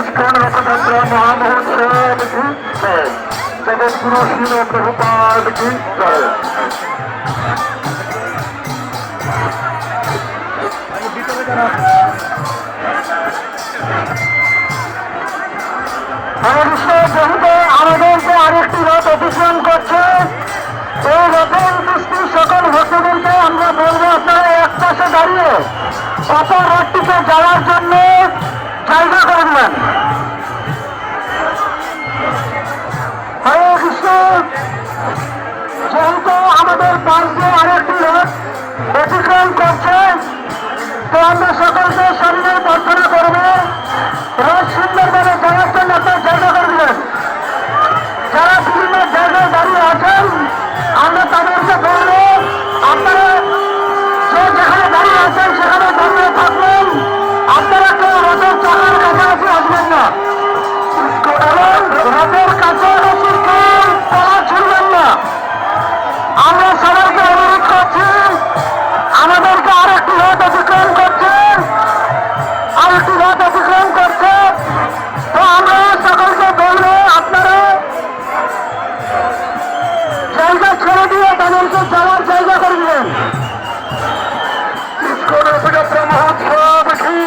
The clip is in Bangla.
ইস্কন রথযাত্রা মহামহোৎসব কি জয়, জগৎগুরু শিল প্রভুপাদ কি জয়। আমাদেরকে আরেকটি রথ অতিক্রম করছে। এই রথের দৃষ্টি সকল ভক্তদেরকে আমরা বলবো আপনারা এক পাশে দাঁড়িয়ে অপর রথটিতে যাওয়ার জন্য জায়গা করে দেবেন। হরে কৃষ্ণ। যেহেতু আমাদের পাশ দিয়ে আরেকটি রথ অতিক্রম করছে, তো আমরা সকলকে শরীরে প্রার্থনা করবো রথ সুন্দরভাবে যাওয়ার জন্য আপনার জায়গা করে দেবেন। যারা বিভিন্ন জায়গায় দাঁড়িয়ে আছেন আমরা তাদেরকে বলবো আপনারা যে যেখানে দাঁড়িয়ে আছেন সেখানে দাঁড়িয়ে থাকবেন, আপনারা কেউ রথের চাকার কাছাকাছি আসবেন না এবং রথের কাছাকাছি কেউ পা ছুড়বেন না। আমরা সবাইকে অনুরোধ করছি, আমাদেরকে আরেকটি রথ অতিক্রম করছে, আরেকটি রথ অতিক্রম করছে, তো আমরা সকলকে বলবো আপনারা জায়গা ছেড়ে দিয়ে তাদেরকে যাওয়ার জায়গা করে দিলেন। ইস্কন রথযাত্রা মহোৎসব কি